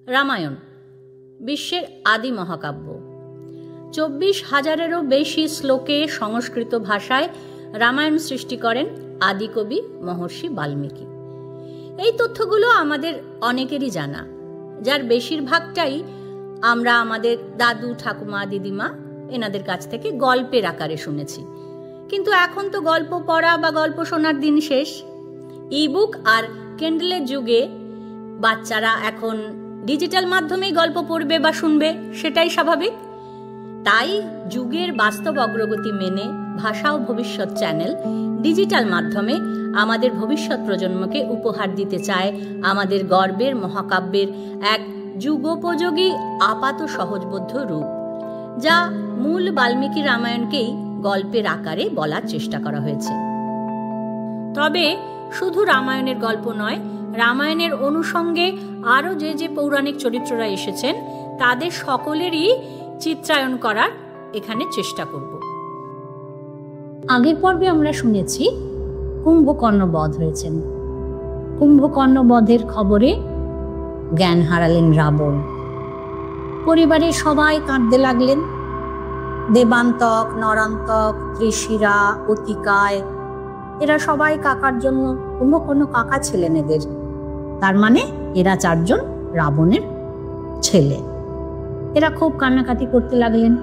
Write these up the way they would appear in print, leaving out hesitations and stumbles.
রামায়ণ বিশ্বের আদি মহাকাব্য। 24,000-এরও বেশি শ্লোকে সংস্কৃত ভাষায় রামায়ণ সৃষ্টি করেন আদিকবি মহর্ষি বাল্মীকি। এই তথ্যগুলো আমাদের অনেকেরই জানা, যার বেশিরভাগটাই আমরা আমাদের দাদু, ঠাকুমা, দিদিমা এনাদের কাছ থেকে গল্পের আকারে শুনেছি। কিন্তু এখন তো গল্প পড়া বা গল্প শোনার দিন শেষ। ইবুক আর কেন্ডেলের যুগে বাচ্চারা এখন ডিজিটাল মাধ্যমেই গল্প পড়বে বা শুনবে, সেটাই স্বাভাবিক। তাই যুগের বাস্তব অগ্রগতি মেনে ভাষা ও ভবিষ্যৎ চ্যানেল ডিজিটাল মাধ্যমে আমাদের ভবিষ্যৎ প্রজন্মকে উপহার দিতে চায় আমাদের গর্বের মহাকাব্যের এক যুগোপযোগী আপাত সহজবোধ্য রূপ, যা মূল বাল্মীকি রামায়ণকেই গল্পের আকারে বলার চেষ্টা করা হয়েছে। তবে শুধু রামায়ণের গল্প নয়, রামায়ণের অনুষঙ্গে আরও যে পৌরাণিক চরিত্ররা এসেছেন তাদের সকলেরই চিত্রায়ন করার এখানে চেষ্টা করব। আগের পর্বে আমরা শুনেছি কুম্ভকর্ণ বধ হয়েছেন। কুম্ভকর্ণ বধের খবরে জ্ঞান হারালেন রাবণ। পরিবারের সবাই কাঁদতে লাগলেন। দেবান্তক, নরান্তক, ত্রিশিরা, অতিকায় এরা সবাই কাকার জন্য, কুম্ভকর্ণ কাকা ছিলেন এদের, তার মানে এরা 4 জন রাবণের ছেলে। এরা খুব কান্নাকাটি করতে লাগলেন।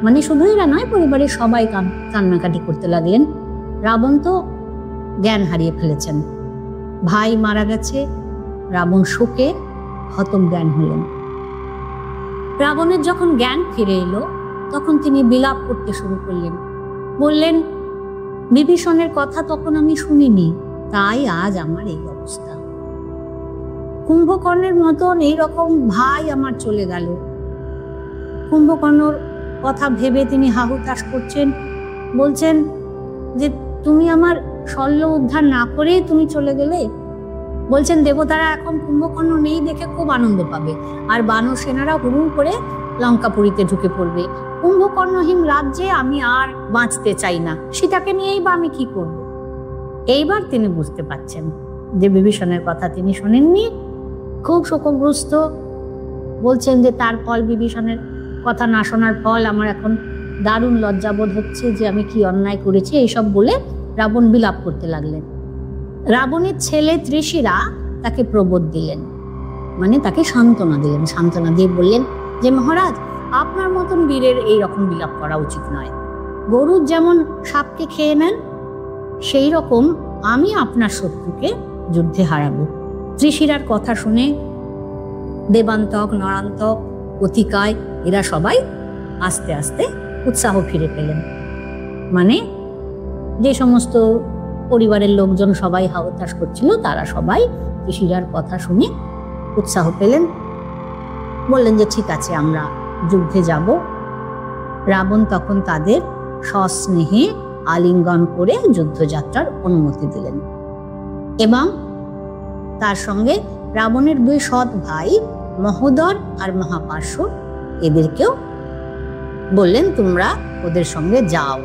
মানে শুধু এরা নয়, পরিবারের সবাই কান্নাকাটি করতে লাগলেন। রাবণ তো জ্ঞান হারিয়ে ফেলেছেন, ভাই মারা গেছে। রাবণ শোকে হতজ্ঞান হলেন। রাবণের যখন জ্ঞান ফিরে এলো তখন তিনি বিলাপ করতে শুরু করলেন। বললেন, বিভীষণের কথা তখন আমি শুনিনি, তাই আজ আমার এই অবস্থা। কুম্ভকর্ণের মতন এইরকম ভাই আমার চলে গেল। কুম্ভকর্ণর কথা ভেবে তিনি হাহুতাশ করছেন, বলছেন যে তুমি আমার শল্য উদ্ধার না করে তুমি চলে গেলে। বলছেন দেবতারা এখন কুম্ভকর্ণ নেই দেখে খুব আনন্দ পাবে, আর বানর সেনারা হুড়ুম করে লঙ্কাপুরীতে ঢুকে পড়বে। কুম্ভকর্ণহীন রাজ্যে আমি আর বাঁচতে চাই না, সীতাকে নিয়েই বা আমি কি করব। এইবার তিনি বুঝতে পারছেন যে বিভীষণের কথা তিনি শোনেননি, খুব শোকগ্রস্ত। বলছেন যে তার ফল, বিভীষণের কথা না শোনার ফল আমার এখন দারুণ লজ্জাবোধ হচ্ছে যে আমি কি অন্যায় করেছি। এইসব বলে রাবণ বিলাপ করতে লাগলেন। রাবণের ছেলে ত্রিশিরা তাকে প্রবোধ দিলেন, মানে তাকে সান্ত্বনা দিলেন। সান্ত্বনা দিয়ে বললেন যে মহারাজ, আপনার মতন বীরের এইরকম বিলাপ করা উচিত নয়। গরুর যেমন সাপকে খেয়ে নেন, সেই রকম আমি আপনার শত্রুকে যুদ্ধে হারাবো। ত্রিশিরার কথা শুনে দেবান্তক, নরান্তক, অতিকায় এরা সবাই আস্তে আস্তে উৎসাহ ফিরে পেলেন। মানে যে সমস্ত পরিবারের লোকজন সবাই হাওতাশ করছিল, তারা সবাই ত্রিশিরার কথা শুনে উৎসাহ পেলেন। বললেন যে ঠিক আছে, আমরা যুদ্ধে যাব। রাবণ তখন তাদের সস্নেহে আলিঙ্গন করে যুদ্ধযাত্রার অনুমতি দিলেন এবং তার সঙ্গে রাবণের 2 সৎ ভাই মহোদর আর মহাপার্শ্ব এদেরকেও বললেন তোমরা ওদের সঙ্গে যাও।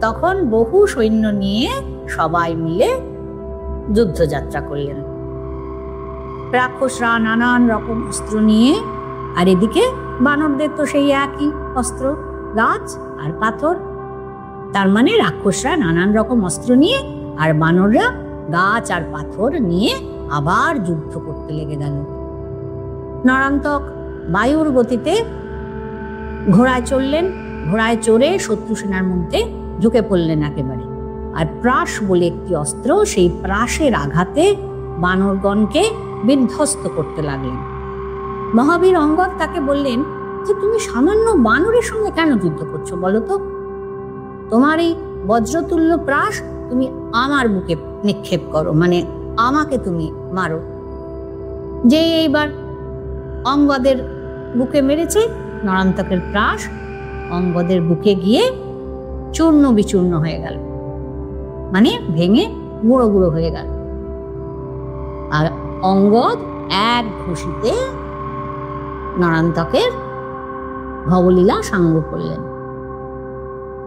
তখন বহু সৈন্য নিয়ে সবাই মিলে যুদ্ধযাত্রা করলেন। রাক্ষসরা নানান রকম অস্ত্র নিয়ে, আর এদিকে বানরদের তো সেই একই অস্ত্র, গাছ আর পাথর। তার মানে রাক্ষসরা নানান রকম অস্ত্র নিয়ে আর বানররা গাছ আর পাথর নিয়ে আবার যুদ্ধ করতে লেগে গেল। নরান্তক বায়ুর গতিতে ঘোড়ায় চললেন। ঘোড়ায় চড়ে শত্রু সেনার মধ্যে ঢুকে পড়লেন একেবারে। আর প্রাস বলে একটি অস্ত্র, সেই প্রাসের আঘাতে বানরগণকে বিধ্বস্ত করতে লাগলেন। মহাবীর অঙ্গদ তাকে বললেন যে তুমি সামান্য বানরের সঙ্গে কেন যুদ্ধ করছো বলো তো? তোমার এই বজ্রতুল্য প্রাস তুমি আমার বুকে নিক্ষেপ করো, মানে আমাকে তুমি মারো। যে এইবার অঙ্গদের বুকে মেরেছে, নরান্তকের প্রাস অঙ্গদের বুকে গিয়ে চূর্ণ বিচূর্ণ হয়ে গেল, মানে ভেঙে গুঁড়ো গুঁড়ো হয়ে গেল। আর অঙ্গদ এক ঘুষিতে নরান্তকের ভবলীলা সাঙ্গ করলেন।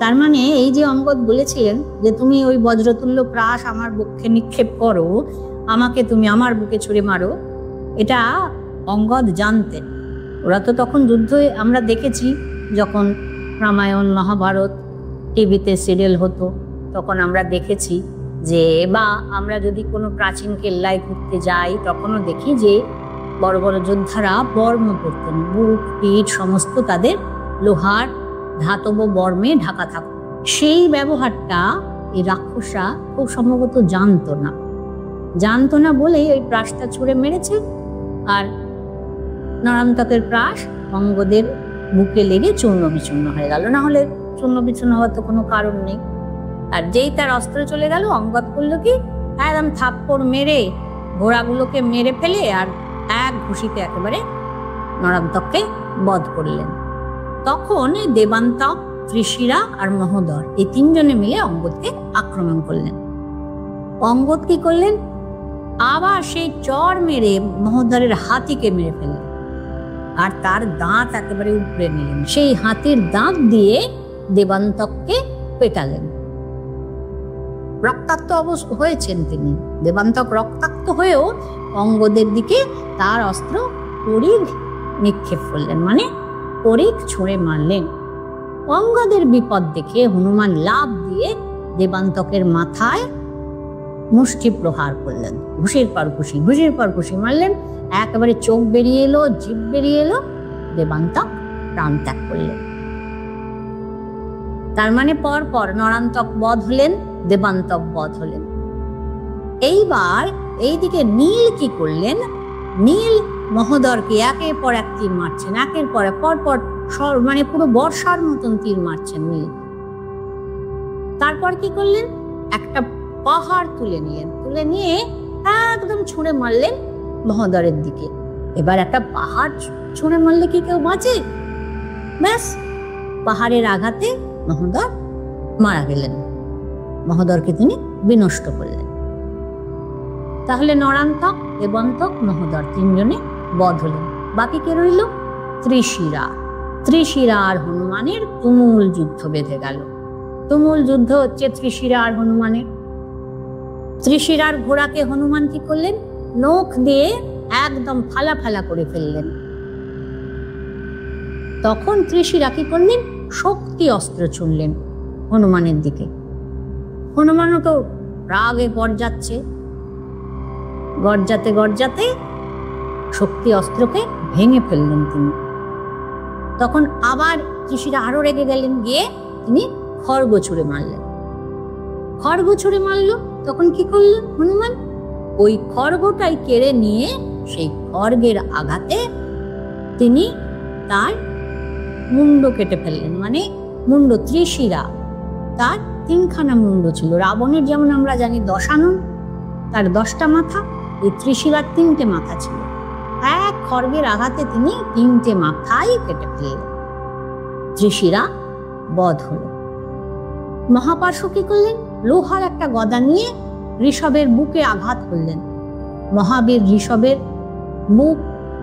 তার মানে এই যে অঙ্গদ বলেছিলেন যে তুমি ওই বজ্রতুল্য প্রাস আমার বুকে নিক্ষেপ করো, আমাকে তুমি আমার বুকে ছুঁড়ে মারো, এটা অঙ্গদ জানতেন। ওরা তো তখন যুদ্ধে আমরা দেখেছি, যখন রামায়ণ মহাভারত টিভিতে সিরিয়াল হতো তখন আমরা দেখেছি যে, বা আমরা যদি কোনো প্রাচীন কেল্লায় ঘুরতে যাই তখনও দেখি যে বড় বড় যোদ্ধারা বর্ম পরতেন, বুক পিঠ সমস্ত তাদের লোহার ধাতব বর্মে ঢাকা থাকত। সেই ব্যবহারটা এই রাক্ষসরা খুব সম্ভবত জানতো না বলেই ওই প্রাসটা ছুঁড়ে মেরেছে, আর নরান্তকের প্রাস অঙ্গদের বুকে লেগে চূর্ণ বিচূর্ণ হয়ে গেল। না হলে চূর্ণ বিচূর্ণ হওয়ার তো কোনো কারণ নেই। আর যেই তার অস্ত্র চলে গেল, অঙ্গদ করলো কি, একদম থাপ্পড় মেরে ঘোড়াগুলোকে মেরে ফেলে আর এক ঘুষিতে একেবারে নরান্তককে বধ করলেন। তখন দেবান্তক, ত্রিশিরা আর মহোদর এই তিনজনে মিলে অঙ্গদকে আক্রমণ করলেন। অঙ্গদ কি করলেন, আবার সেই চর মেরে মহোদরের হাতিকে মেরে ফেললেন আর তার দাঁত একেবারে উপড়ে নিলেন। সেই হাতির দাঁত দিয়ে দেবান্তককে পেটালেন। রক্তাক্ত অবশ্য হয়েছেন তিনি। দেবান্তক রক্তাক্ত হয়েও অঙ্গদের দিকে তার অস্ত্র পরিঘ নিক্ষেপ করলেন, মানে পরিঘ ছুঁড়ে মারলেন। অঙ্গদের বিপদ দেখে হনুমান লাফ দিয়ে দেবান্তকের মাথায় মুষ্টি প্রহার করলেন। ঘুষির পর ঘুষি মারলেন, একেবারে চোখ বেরিয়ে এলো, জিভ বেরিয়ে এলো, দেবান্তক প্রাণ ত্যাগ করলেন। তার মানে পর নরান্তক বধ হলেন, দেবান্তক বধ হলেন। এইবার এইদিকে নীল কি করলেন, নীল মহোদরকে একের পর এক তীর মারছেন, একের পর মানে পুরো বর্ষার মতন তীর মারছেন নীল। তারপর কি করলেন, একটা পাহাড় তুলে নিয়ে একদম ছুঁড়ে মারলেন মহোদরের দিকে। এবার একটা পাহাড় ছুঁড়ে মারলে কি কেউ বাঁচে? ব্যাস, পাহাড়ের আঘাতে মহোদর মারা গেলেন, মহোদরকে তিনি বিনষ্ট করলেন। তাহলে নরান্তক, দেবান্তক, মহোদর তিনজনে বধ হলেন। বাকি কে রইল? ত্রিশিরা আর হনুমানের তুমুল যুদ্ধ বেঁধে গেল। তুমুল যুদ্ধ হচ্ছে ত্রিশিরা আর হনুমানের। ত্রিশিরার ঘোড়াকে হনুমান কি করলেন, নখ দিয়ে একদম ফালা করে ফেললেন। তখন ত্রিশিরা কি করলেন, শক্তি অস্ত্র ছুঁড়লেন হনুমানের দিকে। হনুমানও তো রাগে গর্জাতে শক্তি অস্ত্রকে ভেঙে ফেললেন তিনি। তখন আবার ত্রিশিরা আরো রেগে গেলেন, গিয়ে তিনি খড়গ ছুঁড়ে মারল। তখন কি করলেন হনুমান, ওই খড়গটাই কেড়ে নিয়ে সেই খড়গের আঘাতে তিনি তার মুন্ড কেটে ফেললেন। মানে মুন্ড, ত্রিশিরা তার তিনখানা মুন্ড ছিল। রাবণের যেমন আমরা জানি দশানন, তার 10টা মাথা, এই ত্রিশিরার 3টে মাথা ছিল। এক খড়গের আঘাতে তিনি 3টে মাথাই কেটে ফেললেন। ত্রিশিরা বধ হল। মহাপার্শ্ব কি করলেন, লোহার একটা গদা নিয়ে ঋষভের বুকে আঘাত করলেন। মহাবীর ঋষভের মুখ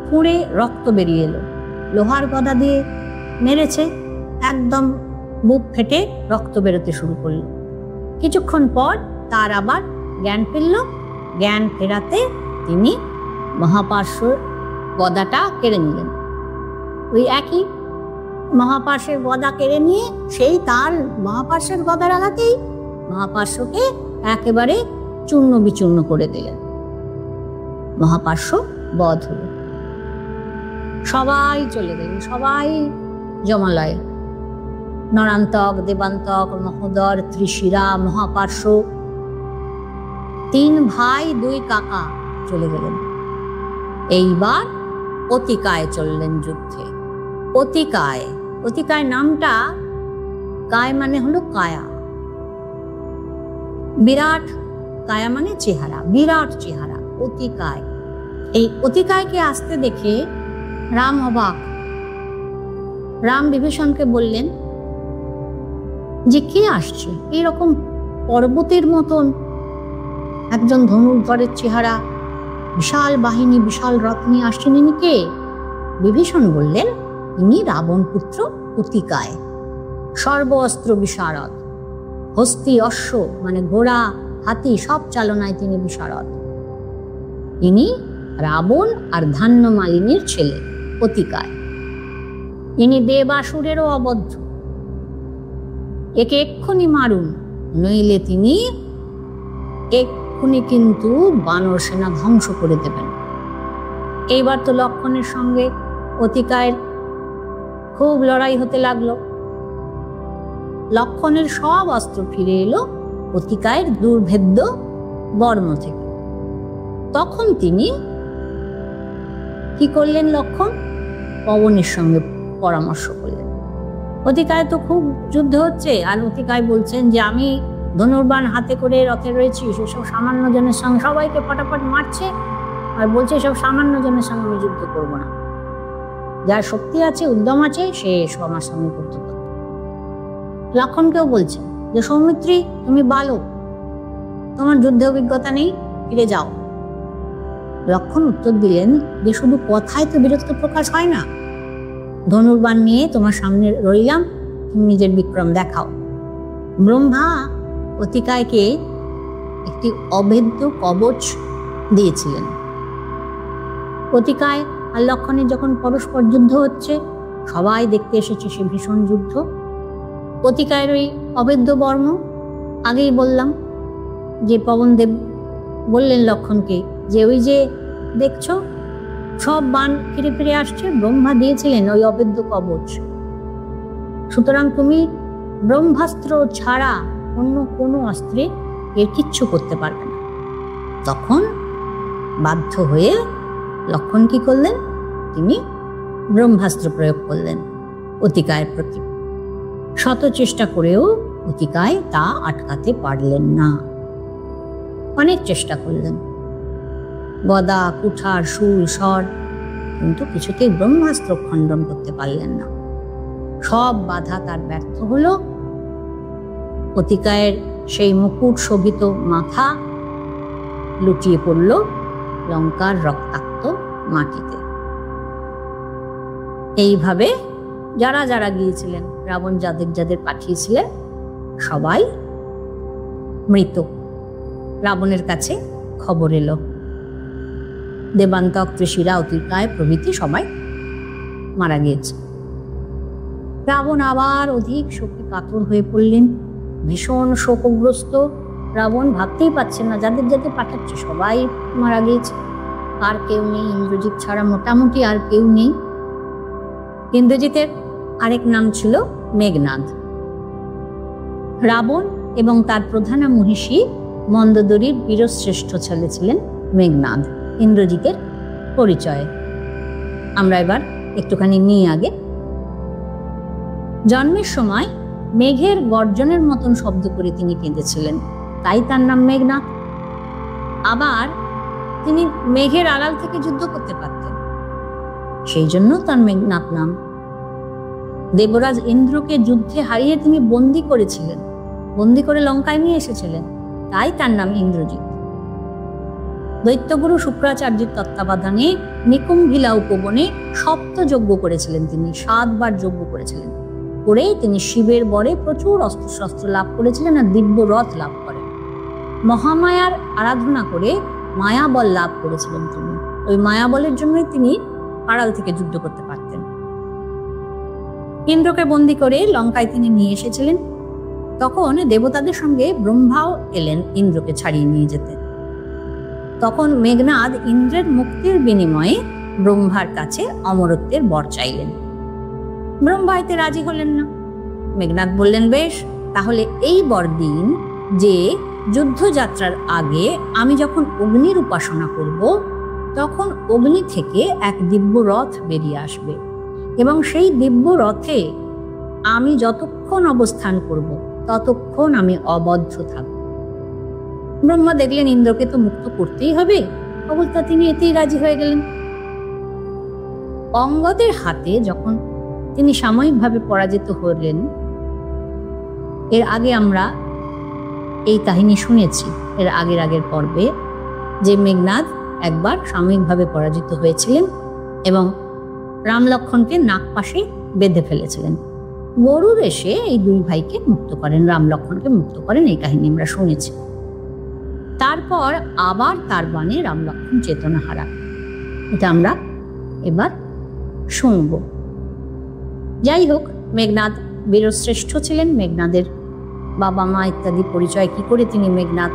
ফুঁড়ে রক্ত বেরিয়ে এলো। লোহার গদা দিয়ে মেরেছে, একদম বুক ফেটে রক্ত বেরোতে শুরু করলো। কিছুক্ষণ পর তার আবার জ্ঞান ফিরল। জ্ঞান ফেরাতে তিনি মহাপার্শ্বর গদাটা কেড়ে নিলেন। ওই একই মহাপার্শ্বের গদা কেড়ে নিয়ে সেই তার মহাপার্শ্বের গদার আঘাতেই মহাপার্শ্বকে একেবারে চূর্ণ বিচূর্ণ করে দিলেন। মহাপার্শ্ব বধ হল। সবাই চলে গেলেন, সবাই জমালয়ে। নরান্তক, দেবান্তক, মহোদর, ত্রিশিরা, মহাপার্শ্ব, 3 ভাই 2 কাকা চলে গেলেন। এইবার অতিকায় চললেন যুদ্ধে। অতিকায় নামটা, কায় মানে হলো কায়া, বিরাট, কায়া মানে চেহারা, বিরাট চেহারা, অতিকায়। এই অতিকায়কে আসতে দেখে রাম অবাক। রাম বিভীষণকে বললেন যে কে আসছে, এরকম পর্বতের মতন একজন ধনুর্ধরের চেহারা, বিশাল বাহিনী, বিশাল রথ নিয়ে আসছেন, ইনি কে? বিভীষণ বললেন, ইনি রাবণ পুত্র অতিকায়, সর্ব অস্ত্র বিশারদ, হস্তি অশ্ব মানে ঘোড়া হাতি সব চালনায় তিনি বিশারদ। ইনি রাবণ আর ধান্য মালিনীর ছেলে অতিকায়। ইনি দেবাসুরেরও অবদ্ধ। একে এক্ষুনি মারুন, নইলে তিনি এক্ষুনি কিন্তু বানর সেনা ধ্বংস করে দেবেন। এইবার তো লক্ষণের সঙ্গে অতিকায়ের খুব লড়াই হতে লাগলো। লক্ষণের সব অস্ত্র ফিরে এলো অতিকায়ের দুর্ভেদ্য বর্ম থেকে। তখন তিনি কি করলেন? লক্ষণ পবনের সঙ্গে পরামর্শ করলেন। অতিকায় তো খুব যুদ্ধ হচ্ছে, আর অতিকায় বলছেন যে আমি ধনুর্বাণ হাতে করে রথে রয়েছি, সেসব সামান্য জনের সঙ্গে সবাইকে ফটাফট মারছে, আর বলছে সব সামান্য জনের সঙ্গে আমি যুদ্ধ করবো না। যার শক্তি আছে, উদ্যম আছে, সে এসব আমার সঙ্গে করতে পারে। লক্ষণকেও বলছে যে সৌমিত্রী, তুমি বালক, তোমার যুদ্ধে অভিজ্ঞতা নেই, ফিরে যাও। লক্ষণ উত্তর দিলেন যে শুধু কথায় তো বীরত্ব প্রকাশ হয় না, ধনুর্বাণ নিয়ে তোমার সামনে রইলাম, তুমি নিজের বিক্রম দেখাও। ব্রহ্মা অতিকায়কে একটি অভেদ্য কবচ দিয়েছিলেন। অতিকায় আর লক্ষণের যখন পরস্পর যুদ্ধ হচ্ছে, সবাই দেখতে এসেছে সে ভীষণ যুদ্ধ। অতিকায়ের ওই অভেদ্য বর্ম, আগেই বললাম যে পবনদেব বললেন লক্ষণকে যে ওই যে দেখছো সব বাণ ফিরে ফিরে আসছে, ব্রহ্মা দিয়েছিলেন ওই অভেদ্য কবচ। সুতরাং তুমি ব্রহ্মাস্ত্র ছাড়া অন্য কোনো অস্ত্রে এর কিচ্ছু করতে পারবে না। তখন বাধ্য হয়ে লক্ষণ কি করলেন? তিনি ব্রহ্মাস্ত্র প্রয়োগ করলেন অতিকায়ের প্রতি। শত চেষ্টা করেও অতিকায় তা আটকাতে পারলেন না। অনেক চেষ্টা করলেন, গদা, কুঠার, শূল, স্বর, কিন্তু কিছুতেই ব্রহ্মাস্ত্র খণ্ডন করতে পারলেন না। সব বাধা তার ব্যর্থ হলো। অতিকায়ের সেই মুকুট শোভিত মাথা লুটিয়ে পড়ল লঙ্কার রক্তাক্ত মাটিতে। এইভাবে যারা যারা গিয়েছিলেন, রাবণ যাদের যাদের পাঠিয়েছিলেন, সবাই মৃত। রাবণের কাছে খবর এলো, দেবান্তক, ত্রিশিরা, অতিকায় প্রভৃতি সবাই মারা গিয়েছে। রাবণ আবার অধিক শোকে কাতর হয়ে পড়লেন, ভীষণ শোকগ্রস্ত। রাবণ ভাবতেই পারছেন না, যাদের যাদের পাঠাচ্ছে সবাই মারা গিয়েছে, আর কেউ নেই, ইন্দ্রজিৎ ছাড়া মোটামুটি আর কেউ নেই। ইন্দ্রজিতের আরেক নাম ছিল মেঘনাদ। রাবণ এবং তার প্রধানা মহিষী মন্দোদরীর বীরশ্রেষ্ঠ ছেলে ছিলেন মেঘনাদ, ইন্দ্রজিতের পরিচয়। আমরা এবার একটুখানি নিয়ে আগে। জন্মের সময় মেঘের গর্জনের মতন শব্দ করে তিনি কেঁদেছিলেন, তাই তার নাম মেঘনাদ। আবার তিনি মেঘের আড়াল থেকে যুদ্ধ করতে পারতেন, সেই জন্য তার মেঘনাদ নাম। দেবরাজ ইন্দ্রকে যুদ্ধে হারিয়ে তিনি বন্দী করেছিলেন, বন্দী করে লঙ্কায় নিয়ে এসেছিলেন, তাই তার নাম ইন্দ্রজিৎ। দৈত্যগুরু শুক্রাচার্যের তত্ত্বাবধানে নিকুম্ভিলা উপবনে সপ্তযজ্ঞ করেছিলেন তিনি, 7 বার যজ্ঞ করেছিলেন। করে তিনি শিবের বরে প্রচুর অস্ত্রশস্ত্র লাভ করেছিলেন আর দিব্য রথ লাভ করেন। মহামায়ার আরাধনা করে মায়াবল লাভ করেছিলেন তিনি। ওই মায়াবলের জন্যই তিনি আড়াল থেকে যুদ্ধ করতে পারতেন। ইন্দ্রকে বন্দী করে লঙ্কায় তিনি নিয়ে এসেছিলেন। তখন দেবতাদের সঙ্গে ব্রহ্মাও এলেন ইন্দ্রকে ছাড়িয়ে নিয়ে যেতে। তখন মেঘনাদ ইন্দ্রের মুক্তির বিনিময়ে ব্রহ্মার কাছে অমরত্বের বর চাইলেন। ব্রহ্মা এতে রাজি হলেন না। মেঘনাদ বললেন, বেশ, তাহলে এই বর দিন যে যুদ্ধযাত্রার আগে আমি যখন অগ্নির উপাসনা করব, তখন অগ্নি থেকে এক দিব্য রথ বেরিয়ে আসবে, এবং সেই দিব্য রথে আমি যতক্ষণ অবস্থান করব ততক্ষণ আমি অবদ্ধ থাকব। ব্রহ্মা দেখলেন ইন্দ্রকে তো মুক্ত করতেই হবে, অবস্থা তিনি এতেই রাজি হয়ে গেলেন। অঙ্গদের হাতে যখন তিনি সাময়িকভাবে পরাজিত হলেন, এর আগে আমরা এই কাহিনী শুনেছি এর আগের পর্বে, যে মেঘনাদ একবার সাময়িকভাবে পরাজিত হয়েছিলেন এবং রাম লক্ষণকে নাগপাশে বেঁধে ফেলেছিলেন। গরুর এসে এই দুই ভাইকে মুক্ত করেন, রাম লক্ষণকে মুক্ত করেন, এই কাহিনী আমরা শুনেছি। তারপর আবার তার বাণে রাম লক্ষণ চেতনা হারান। এটা আমরা এবার শুনব। যাই হোক, মেঘনাদ বীরশ্রেষ্ঠ ছিলেন। মেঘনাদের বাবা মা ইত্যাদি পরিচয় কি করে তিনি মেঘনাদ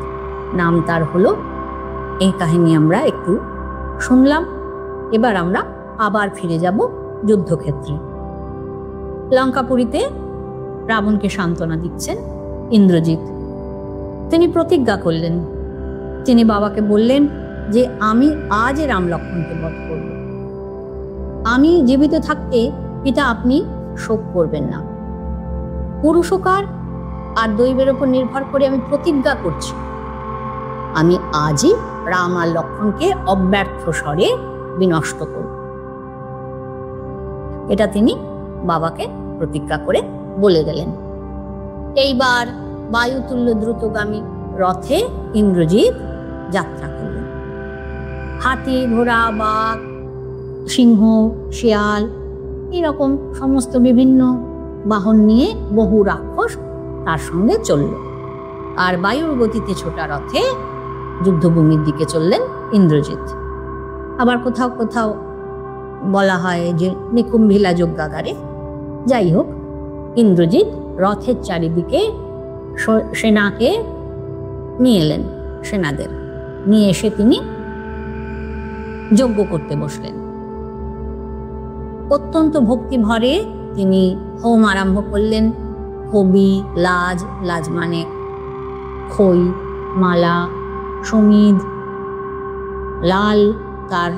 নাম তার হলো, এই কাহিনী আমরা একটু শুনলাম। এবার আমরা আবার ফিরে যাব যুদ্ধক্ষেত্রে। লঙ্কাপুরীতে রাবণকে সান্ত্বনা দিচ্ছেন ইন্দ্রজিৎ। তিনি প্রতিজ্ঞা করলেন, তিনি বাবাকে বললেন যে আমি আজ রাম লক্ষ্মণকে বধ করব। আমি জীবিত থাকতে পিতা আপনি শোক করবেন না। পুরুষকার আর দৈবের উপর নির্ভর করে আমি প্রতিজ্ঞা করছি, আমি আজই রাম আর লক্ষ্মণকে অব্যর্থ স্বরে বিনষ্ট করব। এটা তিনি বাবাকে প্রতিজ্ঞা করে বলে গেলেন। এইবার বায়ুতুল্য দ্রুতগামী রথে ইন্দ্রজিৎ যাত্রা করলেন। হাতি, ঘোড়া, বাঘ, সিংহ, শিয়াল এরকম সমস্ত বিভিন্ন বাহন নিয়ে বহু রাক্ষস তার সঙ্গে চলল। আর বায়ুর গতিতে ছোটা রথে যুদ্ধভূমির দিকে চললেন ইন্দ্রজিৎ। আবার কোথাও কোথাও বলা হয় যে নিকুম্ভিলা যজ্ঞাগারে। যাই হোক, ইন্দ্রজিৎ রথের চারিদিকে সেনাকে নিয়ে এলেন। সেনাদের নিয়ে এসে তিনি যজ্ঞ করতে বসলেন। অত্যন্ত ভক্তি ভরে তিনি হোম আরম্ভ করলেন। কবি, লাজ, লাজ মানে খই, মালা, সমিধ, লাল তার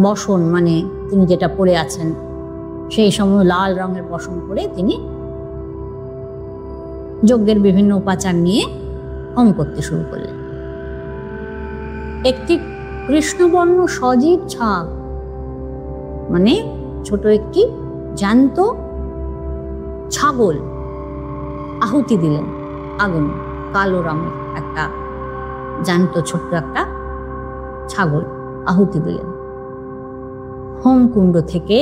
বসন মানে তিনি যেটা পরে আছেন সেই সময় লাল রঙের বসন পরে তিনি যজ্ঞের বিভিন্ন উপাচার নিয়ে হোম করতে শুরু করলেন। একটি কৃষ্ণবর্ণ সজীব ছাগ মানে ছোট একটি জ্যান্ত ছাগল আহুতি দিলেন আগুন। কালো রঙের একটা জ্যান্ত ছোট্ট একটা ছাগল আহুতি দিলেন। হোমকুণ্ড থেকে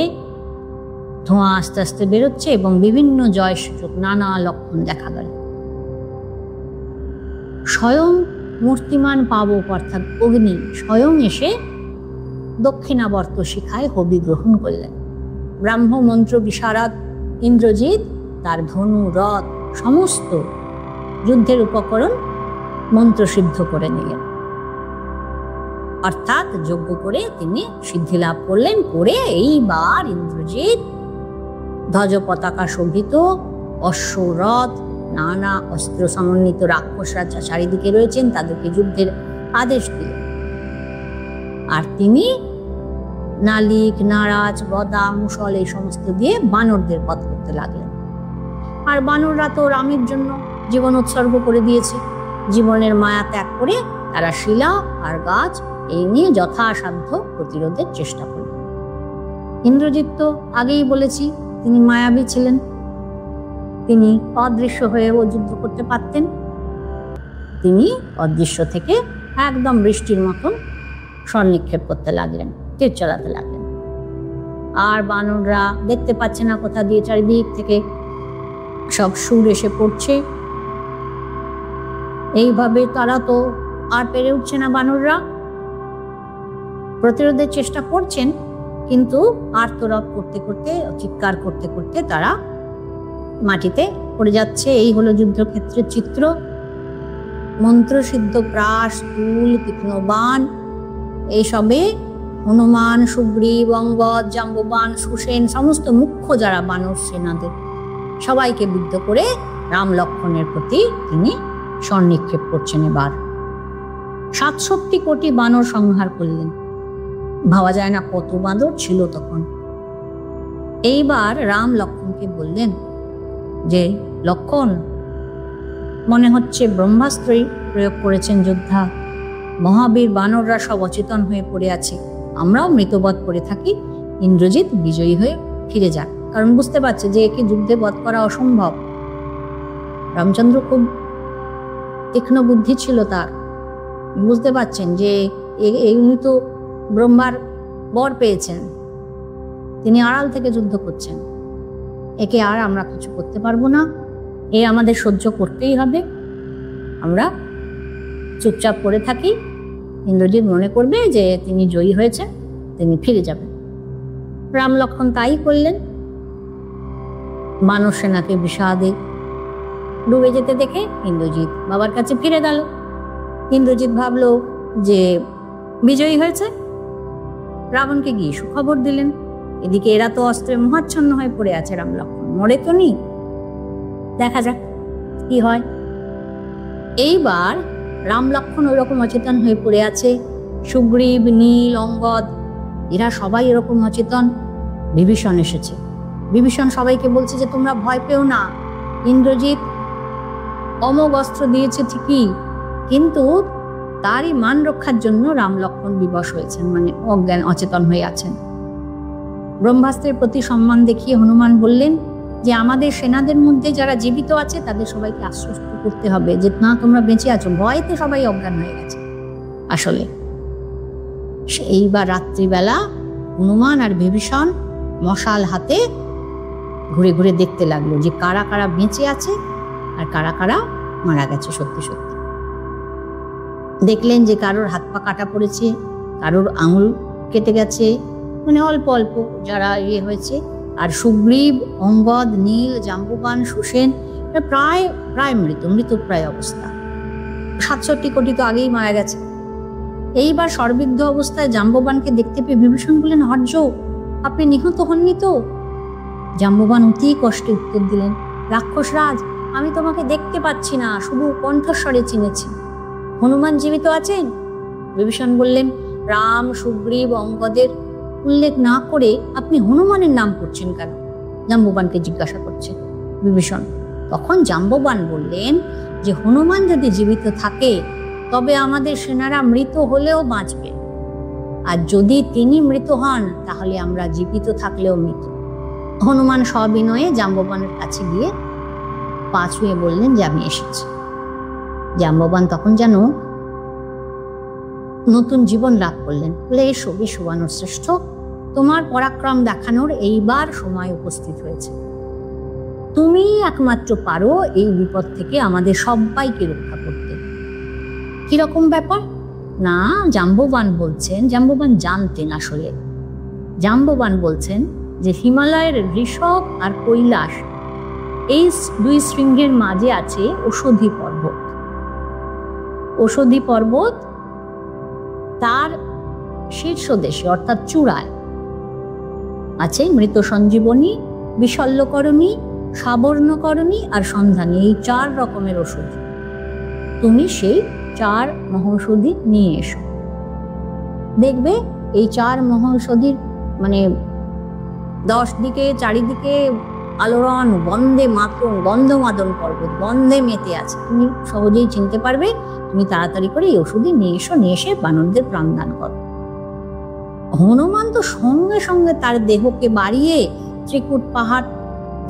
ধোঁয়া আস্তে আস্তে বেরোচ্ছে এবং বিভিন্ন জয়সূচক নানা লক্ষণ দেখা গেল। স্বয়ং মূর্তিমান পাবক অর্থাৎ অগ্নি স্বয়ং এসে দক্ষিণাবর্ত শিখায় হবি গ্রহণ করলেন। ব্রাহ্ম মন্ত্র বিশারদ ইন্দ্রজিৎ তার ধনু, রথ সমস্ত যুদ্ধের উপকরণ মন্ত্রসিদ্ধ করে নিলেন। অর্থাৎ যজ্ঞ করে তিনি সিদ্ধি লাভ করলেন। করে এইবার ইন্দ্রজিৎ ধ্বজ পতাকা শোভিত অশ্ব, রথ, নানা অস্ত্র সমন্বিত রাক্ষসরা চারিদিকে রয়েছেন তাদেরকে যুদ্ধের আদেশ দিলেন। আর তিনি নালিক, নারাজ, গদা, মুসল এই সমস্ত দিয়ে বানরদের বধ করতে লাগলেন। আর বানররা তো রামের জন্য জীবন উৎসর্গ করে দিয়েছে। জীবনের মায়া ত্যাগ করে তারা শিলা আর গাছ এই নিয়ে যথাসাধ্য প্রতিরোধের চেষ্টা করলেন। ইন্দ্রজিৎ তো আগেই বলেছি তিনি মায়াবী ছিলেন। তিনি অদৃশ্য হয়েও যুদ্ধ করতে পারতেন। তিনি অদৃশ্য থেকে একদম বৃষ্টির মতন স্বর্নিক্ষেপ করতে লাগলেন, তীর চালাতে লাগলেন। আর বানররা দেখতে পাচ্ছে না কোথা দিয়ে চারিদিক থেকে সব সুর এসে পড়ছে। এইভাবে তারা তো আর পেরে উঠছে না। বানররা প্রতিরোধের চেষ্টা করছেন কিন্তু আর্তরব করতে করতে, চিৎকার করতে করতে তারা মাটিতে পড়ে যাচ্ছে। এই হলো যুদ্ধক্ষেত্রের চিত্র। মন্ত্রসিদ্ধ প্রাস, তুল, তীক্ষ্ণ বাণ এইসবে হনুমান, সুগ্রীব, অঙ্গদ, জাম্ববান, সুসেন সমস্ত মুখ্য যারা বানর সেনাদের সবাইকে বিদ্ধ করে রাম লক্ষ্মণের প্রতি তিনি স্বর্নিক্ষেপ করছেন। এবার ৬৭ কোটি বানর সংহার করলেন। ভাবা যায় না কত বাঁদর ছিল তখন। এইবার রাম লক্ষ্মণকে বললেন যে লক্ষ্মণ, মনে হচ্ছে ব্রহ্মাস্ত্রই প্রয়োগ করেছেন যোদ্ধা। মহাবীর বানররা সব অচেতন হয়ে পড়ে আছে, আমরাও মৃতবধ করে থাকি। ইন্দ্রজিৎ বিজয়ী হয়ে ফিরে যাক, কারণ বুঝতে পারছে যে একে যুদ্ধে বধ করা অসম্ভব। রামচন্দ্র খুব তীক্ষ্ণ বুদ্ধি ছিল তার, বুঝতে পারছেন যে উনি তো ব্রহ্মার বর পেয়েছেন, তিনি আড়াল থেকে যুদ্ধ করছেন, একে আর আমরা কিছু করতে পারবো না, এ আমাদের সহ্য করতেই হবে। আমরা চুপচাপ করে থাকি, ইন্দ্রজিৎ মনে করবে যে তিনি জয়ী হয়েছেন, তিনি ফিরে যাবেন। রাম লক্ষ্মণ তাই করলেন। মানব সেনাকে বিষাদে ডুবে যেতে দেখে ইন্দ্রজিৎ বাবার কাছে ফিরে গেল। ইন্দ্রজিৎ ভাবলো যে বিজয়ী হয়েছে, রাবণকে গিয়ে সুখবর দিলেন। এদিকে এরা তো অস্ত্রে মোহাচ্ছন্ন হয়ে পড়ে আছে, রাম লক্ষ্মণ মরে তো নি, দেখা যাক কি হয়। এইবার রাম লক্ষ্মণ ওই রকম অচেতন হয়ে পড়ে আছে, সুগ্রীব, নীল, অঙ্গদ এরা সবাই এরকম অচেতন। বিভীষণ এসেছে। বিভীষণ সবাইকে বলছে যে তোমরা ভয় পেও না, ইন্দ্রজিৎ অমোঘ অস্ত্র দিয়েছে ঠিকই, কিন্তু তারই মান রক্ষার জন্য রাম লক্ষ্মণ বিবশ হয়েছেন, মানে অজ্ঞান অচেতন হয়ে আছেন। ব্রহ্মাস্ত্রের প্রতি সম্মান দেখিয়ে হনুমান বললেন যে আমাদের সেনাদের মধ্যে যারা জীবিত আছে তাদের সবাইকে আশ্বস্ত করতে হবে যে না, তোমরা বেঁচে আছো, ভয়তে সবাই অজ্ঞান হয়ে গেছে। আসলে এইবার রাত্রিবেলা হনুমান আর বিভীষণ মশাল হাতে ঘুরে ঘুরে দেখতে লাগলো যে কারা কারা বেঁচে আছে আর কারা কারা মারা গেছে সত্যি সত্যি। দেখলেন যে কারোর হাত পা কাটা পড়েছে, কারোর আঙুল কেটে গেছে, মানে অল্প অল্প যারা হয়েছে। আর সুগ্রীব, অঙ্গদ, নীল, জাম্বুবান, সুসেন প্রায় প্রায় মৃতপ্রায় অবস্থা। ৬৭ কোটি তো আগেই মারা গেছে। এইবার সর্বিদ্ধ অবস্থায় জাম্ববানকে দেখতে পেয়ে বিভীষণ বললেন, হর্য, আপনি নিহত হননি তো? জাম্ববান অতি কষ্টে উত্তর দিলেন, রাক্ষসরাজ, আমি তোমাকে দেখতে পাচ্ছি না, শুধু কণ্ঠস্বরে চিনেছি। হনুমান জীবিত আছেন? বিভীষণ বললেন, রাম, সুগ্রীব, অঙ্গদের উল্লেখ না করে আপনি হনুমানের নাম করছেন কেন? জাম্ববানকে জিজ্ঞাসা করছেন বিভীষণ। তখন জাম্ববান বললেন যে হনুমান যদি জীবিত থাকে তবে আমাদের সেনারা মৃত হলেও বাঁচবে, আর যদি তিনি মৃত হন তাহলে আমরা জীবিত থাকলেও মৃত। হনুমান সবিনয়ে জাম্ববানের কাছে গিয়ে পা ছুঁয়ে বললেন যে আমি এসেছি। জাম্ববান তখন যেন নতুন জীবন লাভ করলেন, বলে এসো এসো বানর শ্রেষ্ঠ, তোমার পরাক্রম দেখানোর এইবার সময় উপস্থিত হয়েছে। তুমি একমাত্র পারো এই বিপদ থেকে আমাদের সবাইকে রক্ষা করতে। কিরকম ব্যাপার? না, জাম্ববান বলছেন, জাম্ববান জানতেন আসলে। জাম্ববান বলছেন যে হিমালয়ের ঋষভ আর কৈলাস এই দুই শৃঙ্গের মাঝে আছে ঔষধি পর্বত। ঔষধি পর্বত তার শীর্ষদেশে অর্থাৎ চূড়ায় আছে মৃত সঞ্জীবনী, বিশল্যকরণী, সাবর্ণকরণী আর সন্ধানী, এই ৪ রকমের ওষুধ। তুমি সেই ৪ মহৌষধি নিয়ে এসো। দেখবে এই ৪ মহৌষধির মানে 10 দিকে চারিদিকে আলোড়ন, গন্ধে মাতন, গন্ধমাদন পর্বত গন্ধে মেতে আছে, তুমি সহজেই চিনতে পারবে। তুমি তাড়াতাড়ি করে এই ওষুধি নিয়ে এসো, নিয়ে এসে বানরদের প্রাণদান করো। হনুমান তো সঙ্গে সঙ্গে তার দেহকে বাড়িয়ে ত্রিকুট পাহাড়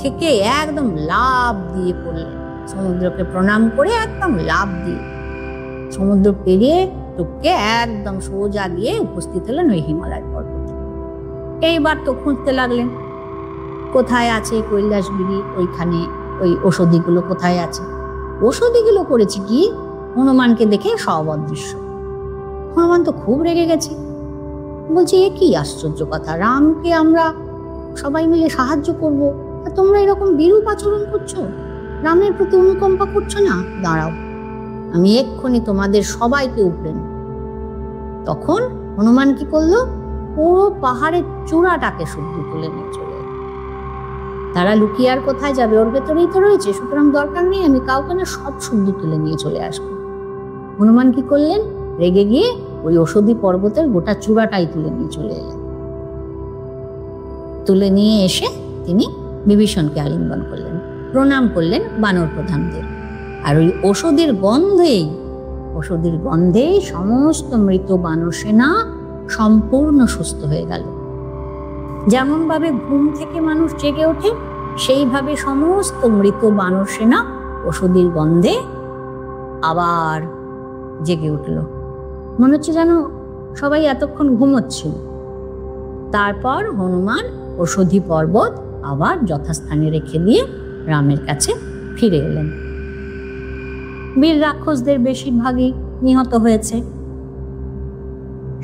থেকে একদম লাফ দিয়ে পড়লেন, সমুদ্রকে প্রণাম করে একদম লাফ দিয়ে সমুদ্র পেরিয়ে টুককে একদম সোজা গিয়ে উপস্থিত হলেন ওই হিমালয় পর্বতে। এইবার তো খুঁজতে লাগলেন কোথায় আছে কৈলাসগিরি, ওইখানে ওই ঔষধিগুলো কোথায় আছে। ঔষধিগুলো করেছে কি, হনুমানকে দেখে সব অদৃশ্য। হনুমান তো খুব রেগে গেছে, বলছে এ কি আশ্চর্য কথা, রামকে আমরা সবাই মিলে সাহায্য করব, আর তোমরা এরকম বিরূপ আচরণ করছো, রামের প্রতি অনুকম্পা করছো না। দাঁড়াও, আমি এক্ষুনি তোমাদের সবাইকে উপড়ে নেব। তখন হনুমান কি করলো, পুরো পাহাড়ের চূড়াটাকে শুদ্ধ তুলে নিয়ে চলে এলো। তারা লুকিয়ে আর কোথায় যাবে, ওর ভেতরেই তো রয়েছে, সুতরাং দরকার নেই, আমি কাউকে না সব শুদ্ধ তুলে নিয়ে চলে আসবো। হনুমান কি করলেন, রেগে গিয়ে ওই ঔষধি পর্বতের গোটা চূড়াটাই তুলে নিয়ে চলে এলেন। তুলে নিয়ে এসে তিনি বিভীষণকে আলিঙ্গন করলেন, প্রণাম করলেন বানর প্রধানদের। আর ওই ঔষধির গন্ধেই সমস্ত মৃত বানর সেনা সম্পূর্ণ সুস্থ হয়ে গেল। যেমন ভাবে ঘুম থেকে মানুষ জেগে ওঠে, সেইভাবে সমস্ত মৃত বানর সেনা ঔষধির গন্ধে আবার জেগে উঠল। মনে হচ্ছে যেন সবাই এতক্ষণ ঘুমোচ্ছিল। তারপর হনুমান ঔষধি পর্বত আবার যথাস্থানে রেখে দিয়ে রামের কাছে ফিরে এলেন। বীর রাক্ষসদের বেশিরভাগই নিহত হয়েছে।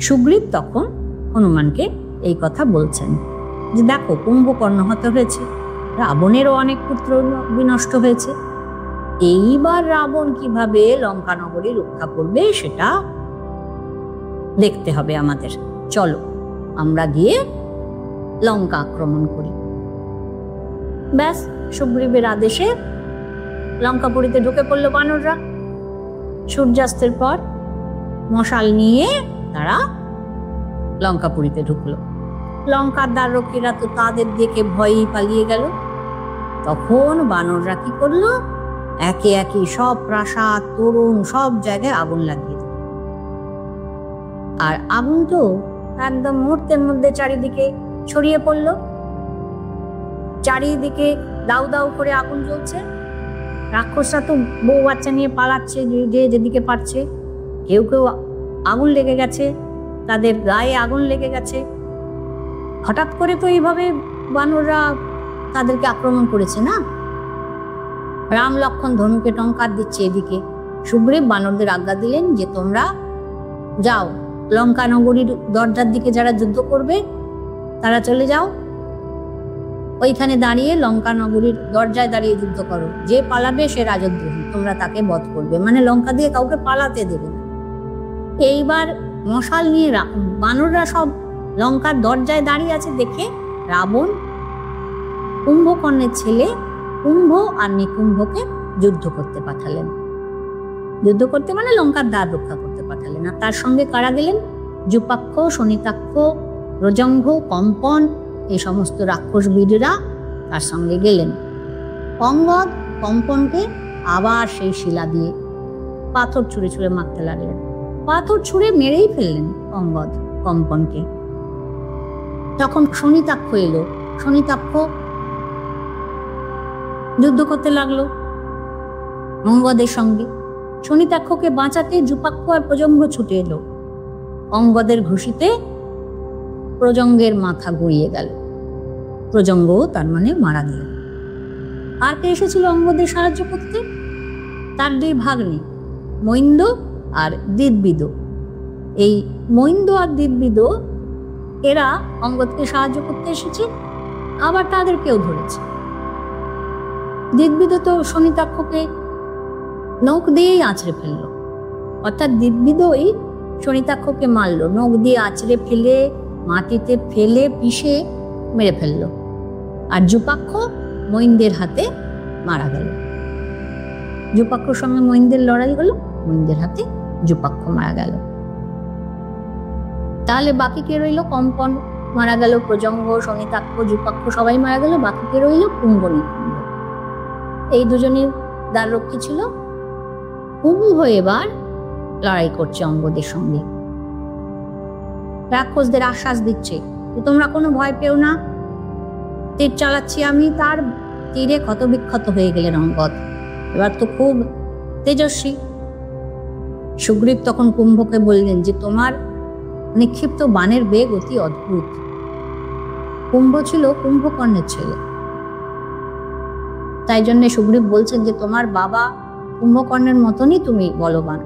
সুগ্রীব তখন হনুমানকে এই কথা বলছেন যে দেখো, কুম্ভকর্ণ হত হয়েছে, রাবণেরও অনেক পুত্র বিনষ্ট হয়েছে, এইবার রাবণ কিভাবে লঙ্কা নগরী রক্ষা করবে সেটা দেখতে হবে আমাদের। চলো আমরা গিয়ে লঙ্কা আক্রমণ করি। ব্যাস, সুগ্রীবের আদেশে লঙ্কাপুরীতে ঢুকে পড়লো বানররা। সূর্যাস্তের পর মশাল নিয়ে তারা লঙ্কাপুরীতে ঢুকলো। লঙ্কার দ্বাররক্ষীরা তো তাদের দেখে ভয়েই পালিয়ে গেল। তখন বানররা কি করলো, একে একে সব প্রাসাদ তোরণ সব জায়গায় আগুন লাগিয়ে দিল। আর আগুন তো একদম মুহূর্তের মধ্যে চারিদিকে ছড়িয়ে পড়ল। চারিদিকে দাউ দাউ করে আগুন জ্বলছে। রাক্ষসরা তো বউ বাচ্চা নিয়ে পালাচ্ছে যে যেদিকে পারছে। কেউ কেউ আগুন লেগে গেছে, তাদের গায়ে আগুন লেগে গেছে। হঠাৎ করে তো এইভাবে বানররা তাদেরকে আক্রমণ করেছে না। রাম লক্ষ্মণ ধনুকে টঙ্কার দিচ্ছে এদিকে। সুগ্রীব বানরদের আজ্ঞা দিলেন যে তোমরা যাও, লঙ্কা নগরীর দরজার দিকে যারা যুদ্ধ করবে তারা চলে যাও, ওইখানে দাঁড়িয়ে লঙ্কা নগরীর দরজায় দাঁড়িয়ে যুদ্ধ করো। যে পালাবে সে রাজদ্রোহী, তোমরা তাকে বধ করবে, মানে লঙ্কা দিয়ে কাউকে পালাতে দেবে না। এইবার মশাল নিয়ে বানররা সব লঙ্কার দরজায় দাঁড়িয়ে আছে দেখে রাবণ কুম্ভকর্ণের ছেলে কুম্ভ আর নিকুম্ভকে যুদ্ধ করতে পাঠালেন। যুদ্ধ করতে মানে লঙ্কার দ্বার রক্ষা করতে পাঠালেন। আর তার সঙ্গে কারা গেলেন? জুপাক্ষ, শনিতাক্ষ, রজঙ্ঘ, কম্পন, এই সমস্ত রাক্ষস বীররা তার সঙ্গে গেলেন। অঙ্গদ কম্পনকে আবার সেই শিলা দিয়ে পাথর ছুঁড়ে ছুঁড়ে মারতে লাগলেন। পাথর ছুঁড়ে মেরেই ফেললেন অঙ্গদ কম্পনকে। তখন শনিতাক্ষ এলো। শনিতাক্ষ যুদ্ধ করতে লাগলো অঙ্গদের সঙ্গে। শনিতাক্ষকে বাঁচাতে জুপাক্ষ আর প্রজঙ্গ ছুটে এলো। অঙ্গদের ঘুষিতে প্রজঙ্গের মাথা গড়িয়ে গেল। প্রজঙ্গ তার মানে মারা গেল। আর কে এসেছিল অঙ্গদের সাহায্য করতে? তার দুই ভাগ্নে মৈন্দ আর দিদবিদ। এই মৈন্দ আর দিদবিদ এরা অঙ্গদকে সাহায্য করতে এসেছে, আবার তাদেরকেও ধরেছে। দিদবিদ তো শনিতাক্ষকে নখ দিয়েই আঁচড়ে ফেললো, অর্থাৎ দিদবিদই শনিতাক্ষকে মারলো, নখ দিয়ে আঁচড়ে ফেলে মাটিতে ফেলে পিষে মেরে ফেললো। আর জুপাক্ষ মৈন্দের হাতে মারা গেল। জুপাক্ষর সঙ্গে মৈন্দের লড়াই হলো, মৈন্দের হাতে জুপাক্ষ মারা গেল। তাহলে বাকি কে রইল? কম্পন মারা গেল, প্রজঙ্গ, শনিতাক্ষ, জুপাক্ষ সবাই মারা গেল। বাকি কে রইল? কুম্ভ, নিকুম্ভ। এই দুজনের দ্বাররক্ষী ছিল। কুম্ভ এবার লড়াই করছে অঙ্গদের সঙ্গে। রাক্ষসদের আশ্বাস দিচ্ছে যে তোমরা কোনো ভয় পেও না, তীর চালাচ্ছি আমি। তার তীরে ক্ষতবিক্ষত হয়ে গেলেন অঙ্গদ। এবার তো খুব তেজস্বী। সুগ্রীব তখন কুম্ভকে বললেন যে তোমার নিক্ষিপ্ত বাণের বেগ অতি অদ্ভুত। কুম্ভ ছিল কুম্ভকর্ণের ছেলে, তাই জন্য সুগ্রীব বলছেন যে তোমার বাবা কুম্ভকর্ণের মতনই তুমি বলবান,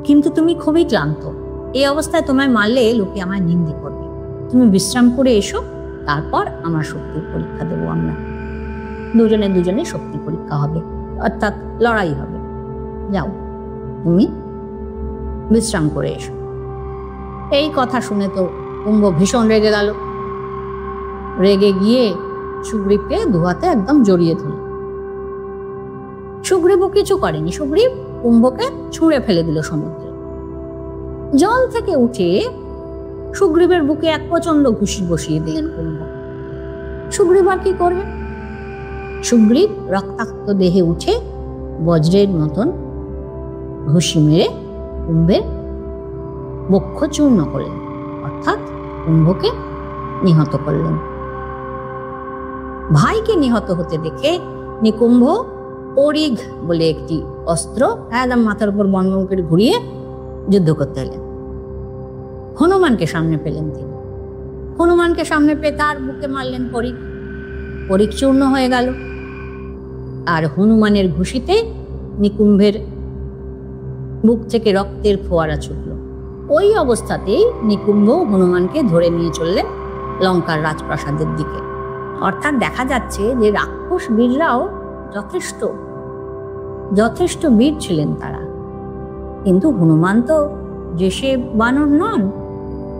কিন্তু তুমি খুবই ক্লান্ত। এই অবস্থায় তোমায় মারলে লোকে আমায় নিন্দে করবে। তুমি বিশ্রাম করে এসো, তারপর আমার শক্তির পরীক্ষা দেবো আমরা। দুজনে শক্তি পরীক্ষা হবে, অর্থাৎ লড়াই হবে। যাও, তুমি বিশ্রাম করে এসো। এই কথা শুনে তো কুম্ভ ভীষণ রেগে গেল। রেগে গিয়ে সুগ্রীবকে দুহাতে একদম জড়িয়ে ধরল। সুগ্রীবও কিছু করেনি। সুগ্রীব কুম্ভকে ছুঁড়ে ফেলে দিল সমুদ্রে। জল থেকে উঠে সুগ্রীবের বুকে এক প্রচন্ড ঘুষি বসিয়ে দিলেন কুম্ভ। সুগ্রীব আর কি করবে? সুগ্রীব রক্তাক্ত দেহে উঠে বজ্রের মতন ঘুষি মেরে কুম্ভের বক্ষ চূর্ণ করলেন, অর্থাৎ কুম্ভকে নিহত করলেন। ভাইকে নিহত হতে দেখে নিকুম্ভ পরিঘ বলে একটি অস্ত্র একদম মাথার উপর বনবন করে ঘুরিয়ে যুদ্ধ করতে এলেন। হনুমানকে সামনে পেলেন তিনি। হনুমানকে সামনে পেয়ে তার বুকে মারলেন পরিঘ। পরিঘ চূর্ণ হয়ে গেল। আর হনুমানের ঘুষিতে নিকুম্ভের বুক থেকে রক্তের ফোয়ারা ছুটল। ওই অবস্থাতেই নিকুম্ভ হনুমানকে ধরে নিয়ে চললেন লঙ্কার রাজপ্রাসাদের দিকে। অর্থাৎ দেখা যাচ্ছে যে রাক্ষস বীররাও যথেষ্ট বীর ছিলেন তারা, কিন্তু হনুমান তো যে সে বানর নন।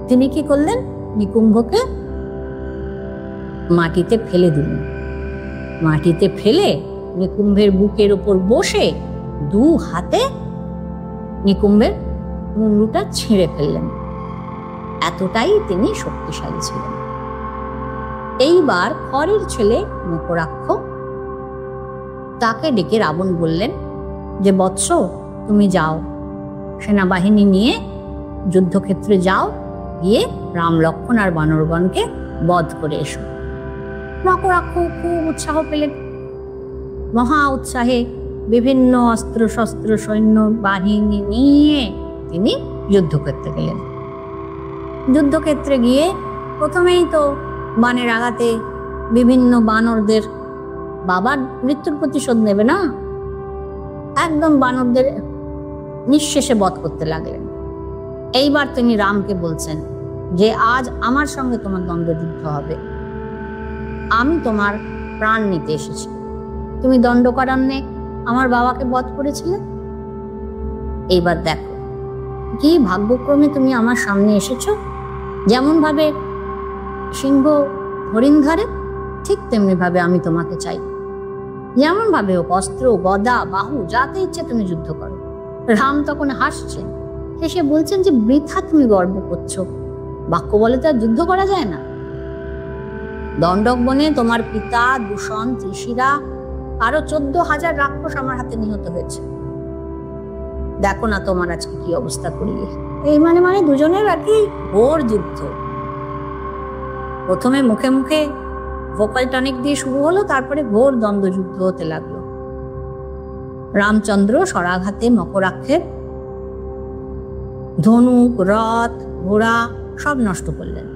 তিনি কি করলেন? নিকুম্ভকে মাটিতে ফেলে দিলেন। মাটিতে ফেলে নিকুম্ভের বুকের উপর বসে দু হাতে নিকুম্ভের মুন্ডুটা ছিঁড়ে ফেললেন। এতটাই তিনি শক্তিশালী ছিলেন। এইবার খরের ছেলে মকরাক্ষ, তাকে ডেকে রাবণ বললেন যে বৎস, তুমি যাও, সেনাবাহিনী নিয়ে যুদ্ধক্ষেত্রে যাও, গিয়ে রাম লক্ষ্মণ আর বানরগণকে বধ করে এসো। মকরাক্ষ খুব উৎসাহ পেলেন। মহা উৎসাহে বিভিন্ন অস্ত্র শস্ত্র সৈন্য বাহিনী নিয়ে তিনি যুদ্ধক্ষেত্রে গেলেন। যুদ্ধক্ষেত্রে গিয়ে প্রথমেই তো বানের আঘাতে বিভিন্ন বানরদের বাবার মৃত্যুর প্রতিশোধ নেবে না, একদম বানরদের নিঃশেষে বধ করতে লাগলেন। এইবার তিনি রামকে বলছেন যে আজ আমার সঙ্গে তোমার দ্বন্দ্বযুদ্ধ হবে, আমি তোমার প্রাণ নিতে এসেছি। তুমি দণ্ডকারণ্যে আমার বাবাকে বধ করেছিলে, এইবার দেখো কি ভাগ্যক্রমে তুমি আমার সামনে এসেছো। যেমন ভাবে সিংহ হরিণ ধরে, ঠিক তেমনি ভাবে আমি তোমাকে চাই। যেমন ভাবে হোক, অস্ত্র গদা বাহু যাতে ইচ্ছে তুমি যুদ্ধ করো। রাম তখন হাসছেন, হেসে বলছেন যে বৃথা তুমি গর্ব করছো, বাক্য বলে তো আর যুদ্ধ করা যায় না। দণ্ডক বনে তোমার পিতা, দূষণ, ত্রিশিরা, আরো 14,000 রাক্ষস আমার হাতে নিহত হয়েছে। দেখো না তোমার আজকে কি অবস্থা করিয়ে। এই মানে দুজনের আর কি ঘোর যুদ্ধ। প্রথমে মুখে মুখে ভোকাল টনিক দিয়ে শুরু হলো, তারপরে ঘোর দ্বন্দ্বযুদ্ধ হতে লাগলো। রামচন্দ্র সরাঘাতে মকরাক্ষের ধনুক, রথ, ঘোড়া সব নষ্ট করলেন।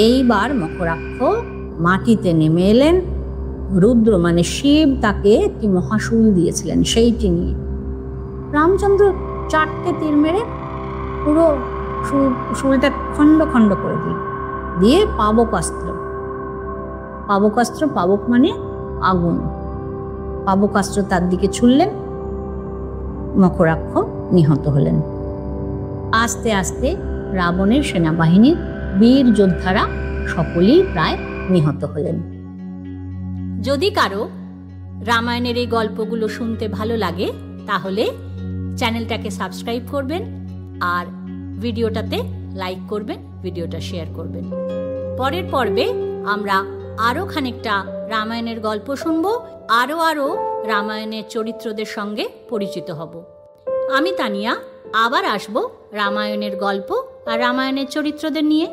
এইবার মকরাক্ষ মাটিতে নেমে এলেন। রুদ্র মানে শিব তাকে একটি মহাশূল দিয়েছিলেন, সেইটি নিয়ে রামচন্দ্র 4টে তীর মেরে পুরো শূলটা খণ্ড খণ্ড করে দিয়ে পাবকাস্ত্র, পাবক মানে আগুন, পাবকাস্ত্র তার দিকে ছুড়লেন। মকরাক্ষ নিহত হলেন। আস্তে আস্তে রাবণের সেনাবাহিনীর বীর যোদ্ধারা সকলেই প্রায় নিহত হলেন। যদি কারো রামায়ণের এই গল্পগুলো শুনতে ভালো লাগে তাহলে চ্যানেলটাকে সাবস্ক্রাইব করবেন আর ভিডিওটাতে লাইক করবেন, ভিডিওটা শেয়ার করবেন। পরের পর্বে আমরা আরও খানিকটা রামায়ণের গল্প শুনবো, আরও রামায়ণের চরিত্রদের সঙ্গে পরিচিত হব। আমি তানিয়া আবার আসবো রামায়ণের গল্প আর রামায়ণের চরিত্রদের নিয়ে।